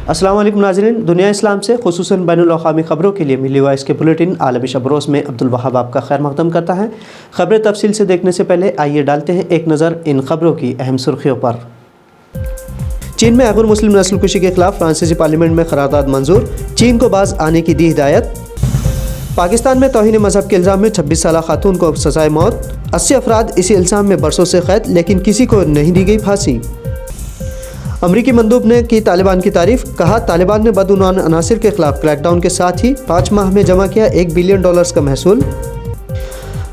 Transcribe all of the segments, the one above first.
अस्सलाम वालेकुम नाज़रीन, दुनिया इस्लाम से खुसूसन बैनुल अक़वामी ख़बरों के लिए मिली वॉइस के बुलेटिन आलमी शब रोज़ में अब्दुल वहाब आपका खैर मक़दम करता है। ख़बरें तफसील से देखने से पहले आइए डालते हैं एक नज़र इन ख़बरों की अहम सुर्खियों पर। चीन में गैर मुस्लिम नस्लकुशी के खिलाफ फ्रांसीसी पार्लियामेंट में करारदाद मंजूर, चीन को बाज आने की दी हिदायत। पाकिस्तान में तौहीन मजहब के इल्ज़ाम में 26 साला खातून को सज़ाए मौत, 80 अफराद इसी इल्ज़ाम में बरसों से कैद, लेकिन किसी को नहीं दी गई फांसी। अमरीकी मंदूब ने की तालिबान की तारीफ, कहा तालिबान ने बदउनवान अनासिर के खिलाफ क्रैकडाउन के साथ ही 5 माह में जमा किया $1 बिलियन का महसूल।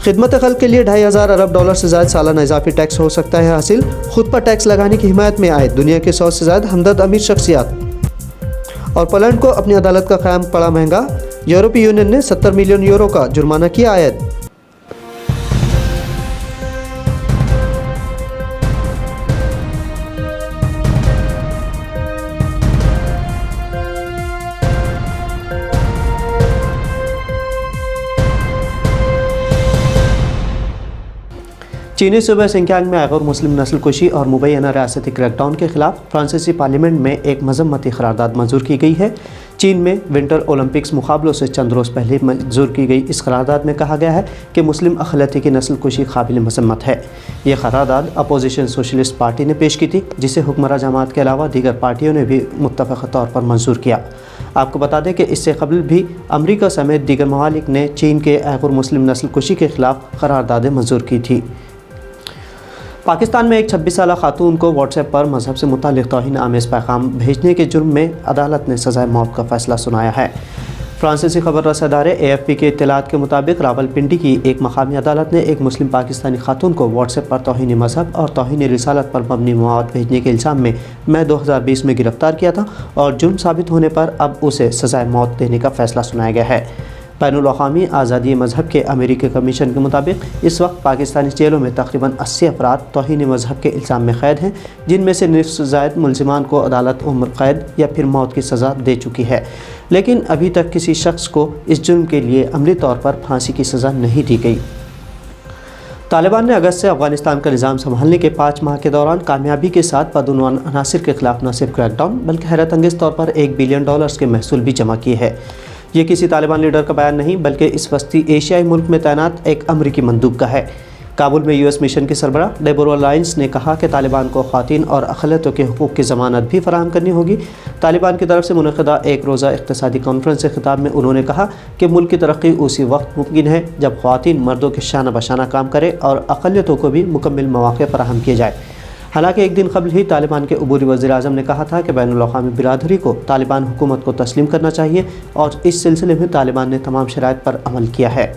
खिदमत खल्क के लिए $2,500 अरब से ज़्यादा सालाना इजाफी टैक्स हो सकता है हासिल, खुद पर टैक्स लगाने की हिमायत में आए दुनिया के 100 से ज़्यादा हमदर्द अमीर शख्सियात। और पोलैंड को अपनी अदालत का क़याम पड़ा महंगा, यूरोपीय यूनियन ने 70 मिलियन यूरो का जुर्माना किया आयद। चीनी सूबे सिंकियांग में गैर मुस्लिम नस्लकुशी और मुबैना रियासती क्रैकडाउन के खिलाफ फ्रांसीसी पार्लियामेंट में एक मजम्मती करारदाद मंजूर की गई है। चीन में विंटर ओलंपिक्स मुकाबलों से चंद रोज़ पहले मंजूर की गई इस करारदाद में कहा गया है कि मुस्लिम अक़लियत की नस्लकुशी काबिल मज़म्मत है। ये करारदाद अपोजिशन सोशलिस्ट पार्टी ने पेश की थी, जिसे हुक्मरान जमात के अलावा दीगर पार्टियों ने भी मुत्तफ़क़ तौर पर मंजूर किया। आपको बता दें कि इससे कबल भी अमरीका समेत दीगर ममालिक ने चीन के गैर मुस्लिम नस्लकुशी के खिलाफ करारदादें मंजूर की थी। पाकिस्तान में एक 26 साला खातून को व्हाट्सएप पर मजहब से मुताल्लिक़ तौहीन आमेज़ पैगाम भेजने के जुर्म में अदालत ने सज़ाए मौत का फ़ैसला सुनाया है। फ्रांसीसी खबर रसा इदारे AFP के इत्तलात के मुताबिक रावलपिंडी की एक मकामी अदालत ने एक मुस्लिम पाकिस्तानी खातून को व्हाट्सएप पर तौहीन मजहब और तौहीन रिसालत पर मबनी मवाद भेजने के इल्ज़ाम में मई 2020 में गिरफ़्तार किया था और जुर्म साबित होने पर अब उसे सज़ाए मौत देने का फ़ैसला सुनाया गया है। बैनुल अक़वामी आज़ादी मजहब के अमेरिकी कमीशन के मुताबिक इस वक्त पाकिस्तानी जेलों में तकरीबन 80 अफराद तौहीन मजहब के इल्ज़ाम में कैद हैं, जिनमें से निस्फ़ से ज़ायद मुलज़िमान को अदालत उम्र कैद या फिर मौत की सज़ा दे चुकी है, लेकिन अभी तक किसी शख्स को इस जुर्म के लिए अमली तौर पर फांसी की सज़ा नहीं दी गई। तालिबान ने अगस्त से अफ़गानिस्तान का निज़ाम संभालने के 5 माह के दौरान कामयाबी के साथ बदउनवान अनासिर के खिलाफ न सिर्फ क्रैकडाउन बल्कि हैरत अंगेज़ तौर पर $1 बिलियन के महसूल भी जमा किए हैं। ये किसी तालिबान लीडर का बयान नहीं बल्कि इस वस्ती एशियाई मुल्क में तैनात एक अमरीकी मंदूब का है। काबुल में US मिशन के सरबरा डेबोरा लाइन्स ने कहा कि तालिबान को ख़वातीन और अक़लियतों के हुकूक़ की ज़मानत भी फराहम करनी होगी। तालिबान की तरफ से मुनक़िदा एक रोज़ा इक़्तिसादी कॉन्फ्रेंस से खिताब में उन्होंने कहा कि मुल्क की तरक्की उसी वक्त मुमकिन है जब ख़वातीन मर्दों के शाना बशाना काम करें और अक़लियतों को भी मुकम्मल मौक़े फराहम किए जाए। हालांकि एक दिन कबल ही तालिबान के अबूरी वज़ीर आज़म ने कहा था कि बैनुल अक़वामी बिरादरी को तालिबान हुकूमत को तस्लीम करना चाहिए और इस सिलसिले में तालिबान ने तमाम शराइत पर अमल किया है।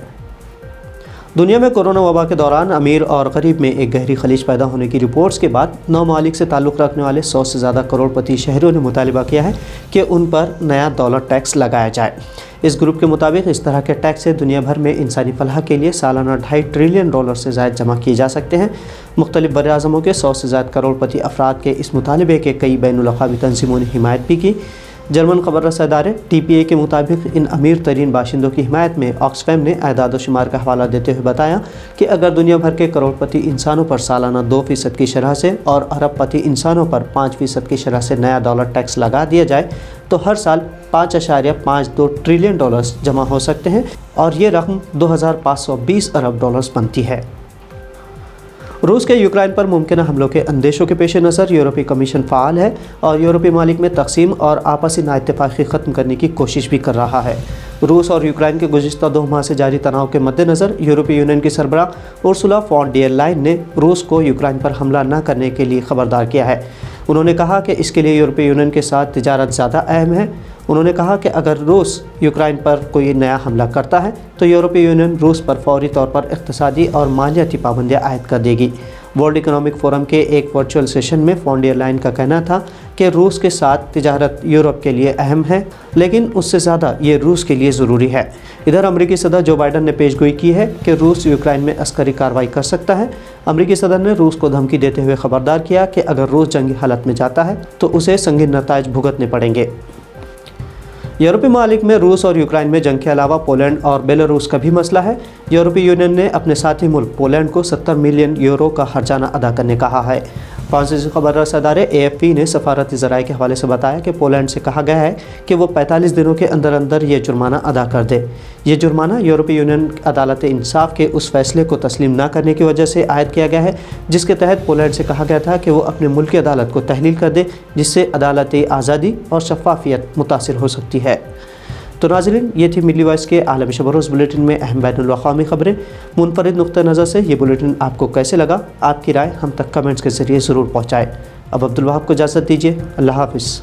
दुनिया में कोरोना वबा के दौरान अमीर और गरीब में एक गहरी खलीज पैदा होने की रिपोर्ट्स के बाद 9 ममालिक से ताल्लुक़ रखने वाले 100 से ज़्यादा करोड़पति शहरों ने मुतालिबा किया है कि उन पर नया दौलत टैक्स लगाया जाए। इस ग्रुप के मुताबिक इस तरह के टैक्स से दुनिया भर में इंसानी फलाह के लिए सालाना $2.5 ट्रिलियन से ज़ायद जमा किए जा सकते हैं। मुख्तलिफ बर्र-ए-आज़मों के 100 से ज़्यादा करोड़पति अफराद के इस मुतालिबे के कई बैनुल अक़वामी तंजीमों ने हिमायत भी की। जर्मन खबर रसा इदारे TPA के मुताबिक इन अमीर तरीन बाशिंदों की हिमायत में ऑक्सफैम ने एदाद व शुमार का हवाला देते हुए बताया कि अगर दुनिया भर के करोड़पति इंसानों पर सालाना 2% की शरह से और अरबपति इंसानों पर 5% की शरह से नया दौलत टैक्स लगा दिया जाए तो हर साल $5.52 ट्रिलियन जमा हो सकते हैं और ये रकम $2,520 अरब बनती है। रूस के यूक्रेन पर मुमकिन हमलों के अंदेशों के पेश नज़र यूरोपीय कमीशन फ़ाल है और यूरोपीय ममालिक में तकसीम और आपसी नाइत्तेफ़ाक़ी ख़त्म करने की कोशिश भी कर रहा है। रूस और यूक्रेन के गुज़िश्ता 2 माह से जारी तनाव के मद्देनज़र यूरोपीय यूनियन की सरबरा उर्सुला फॉन डेर लाइन ने रूस को यूक्रेन पर हमला न करने के लिए ख़बरदार किया है। उन्होंने कहा कि इसके लिए यूरोपीय यूनियन के साथ तिजारत ज़्यादा अहम है। उन्होंने कहा कि अगर रूस यूक्रेन पर कोई नया हमला करता है तो यूरोपीय यूनियन रूस पर फौरी तौर पर इक़्तिसादी और मालियाती पाबंदियाँ आयद कर देगी। वर्ल्ड इकोनॉमिक फोरम के एक वर्चुअल सेशन में फॉन डेर लाइन का कहना था कि रूस के साथ तिजारत यूरोप के लिए अहम है, लेकिन उससे ज़्यादा ये रूस के लिए ज़रूरी है। इधर अमरीकी सदर जो बाइडन ने पेशगोई की है कि रूस यूक्रेन में अस्करी कार्रवाई कर सकता है। अमरीकी सदर ने रूस को धमकी देते हुए ख़बरदार किया कि अगर रूस जंगी हालत में जाता है तो उसे संगीन नताइज भुगतने पड़ेंगे। यूरोपीय ममालिक में रूस और यूक्रेन में जंग के अलावा पोलैंड और बेलारूस का भी मसला है। यूरोपीय यूनियन ने अपने साथी मुल्क पोलैंड को 70 मिलियन यूरो का हर्जाना अदा करने कहा है। فرانسیسی خبر رساں ادارے AFP نے سفارتی ذرائع کے حوالے سے بتایا کہ پولینڈ سے کہا گیا ہے کہ وہ 45 دنوں کے اندر اندر یہ جرمانہ ادا کر دے۔ یہ جرمانہ یورپی یونین عدالت انصاف کے اس فیصلے کو تسلیم نہ کرنے کی وجہ سے عائد کیا گیا ہے جس کے تحت پولینڈ سے کہا گیا تھا کہ وہ اپنے ملک کی عدالت کو تحلیل کر دے، جس سے عدالتی آزادی اور شفافیت متاثر ہو سکتی ہے۔ تو ناظرین، یہ تھی ملی وائس کے عالمی شب و روز بلیٹن میں اہم بین الاقوامی خبریں۔ منفرد نقطہ نظر سے یہ بلیٹن آپ کو کیسے لگا؟ آپ کی رائے ہم تک کمنٹس کے ذریعے ضرور پہنچائیں۔ اب عبدالوہاب کو اجازت دیجیے، اللہ حافظ۔